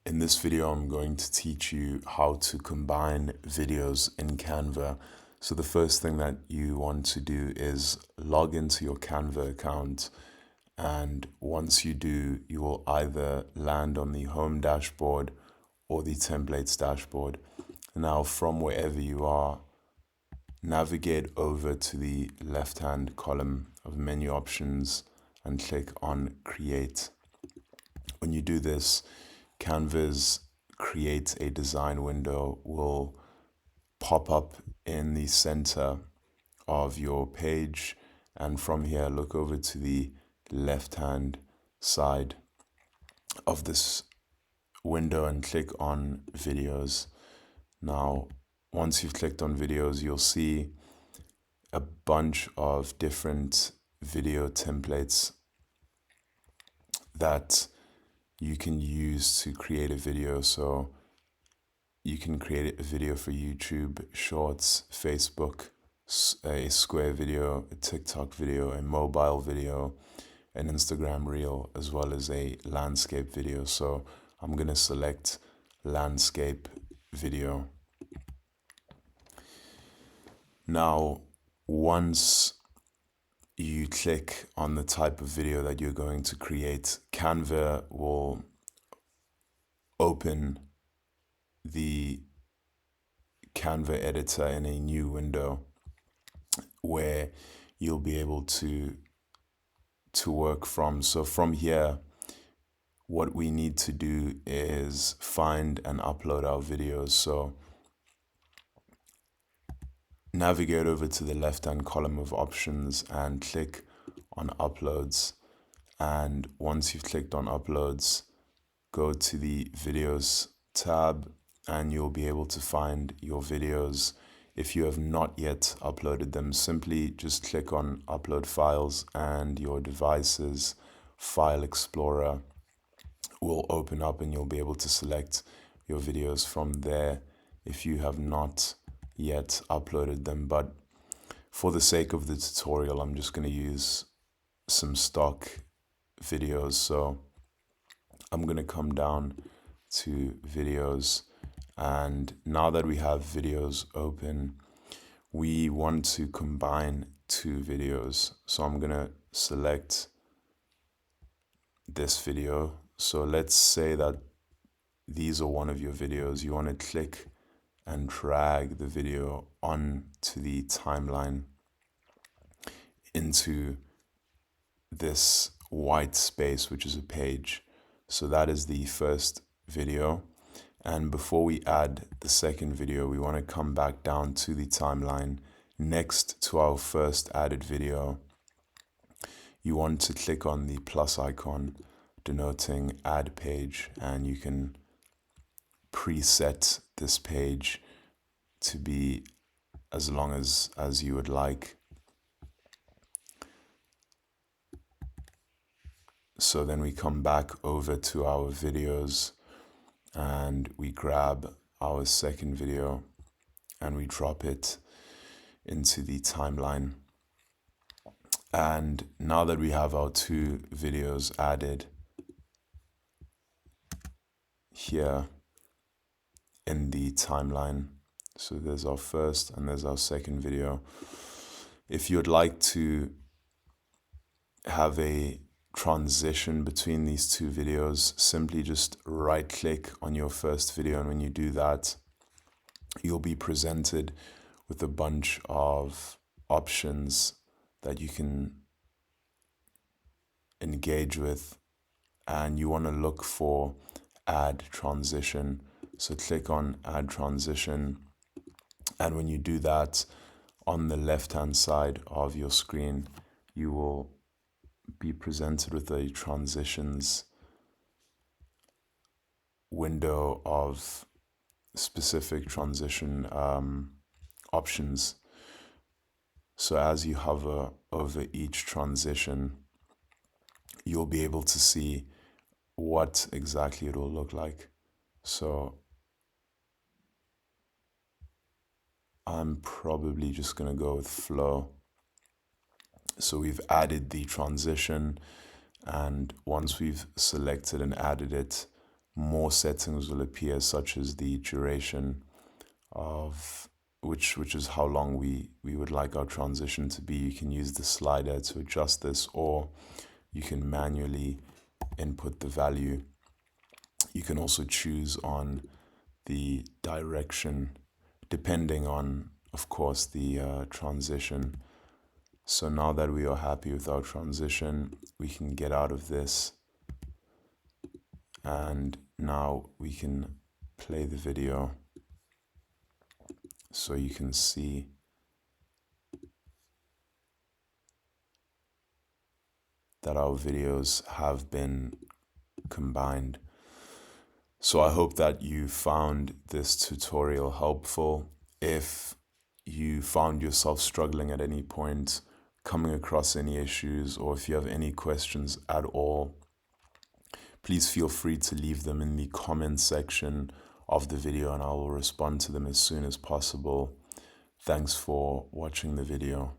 In this video, I'm going to teach you how to combine videos in Canva. So the first thing that you want to do is log into your Canva account. And once you do, you will either land on the home dashboard or the templates dashboard. Now, from wherever you are, navigate over to the left-hand column of menu options and click on Create. When you do this, Canva's Create a Design window will pop up in the center of your page, and from here look over to the left hand side of this window and click on videos. Now, once you've clicked on videos, you'll see a bunch of different video templates that you can use to create a video. So you can create a video for YouTube, Shorts, Facebook, a Square video, a TikTok video, a mobile video, an Instagram reel, as well as a landscape video. So I'm going to select landscape video. Now, once you click on the type of video that you're going to create, Canva will open the Canva editor in a new window where you'll be able to work from. So from here, what we need to do is find and upload our videos. So navigate over to the left-hand column of options and click on Uploads. And once you've clicked on Uploads, go to the Videos tab and you'll be able to find your videos. If you have not yet uploaded them, simply just click on Upload Files and your device's File Explorer will open up and you'll be able to select your videos from there if you have not yet uploaded them. But for the sake of the tutorial, I'm just going to use some stock videos. So I'm going to come down to videos, and now that we have videos open, we want to combine two videos. So I'm going to select this video. So let's say that these are one of your videos. You want to click and drag the video onto the timeline into this white space, which is a page. So that is the first video. And before we add the second video, we want to come back down to the timeline next to our first added video. You want to click on the plus icon denoting add page, and you can preset this page to be as long as you would like. So then we come back over to our videos and we grab our second video and we drop it into the timeline. And now that we have our two videos added here in the timeline, so there's our first and there's our second video. If you'd like to have a transition between these two videos, simply just right click on your first video, and when you do that, you'll be presented with a bunch of options that you can engage with, and you want to look for add transition. So click on add transition, and when you do that, on the left hand side of your screen you will be presented with a transitions window of specific transition options. So as you hover over each transition, you'll be able to see what exactly it will look like. So I'm probably just going to go with flow. So we've added the transition, and once we've selected and added it, more settings will appear, such as the duration of which is how long we would like our transition to be. You can use the slider to adjust this, or you can manually input the value. You can also choose on the direction, depending on, of course, the transition. So now that we are happy with our transition, we can get out of this, and now we can play the video so you can see that our videos have been combined. So I hope that you found this tutorial helpful. If you found yourself struggling at any point, coming across any issues, or if you have any questions at all, please feel free to leave them in the comment section of the video and I will respond to them as soon as possible. Thanks for watching the video.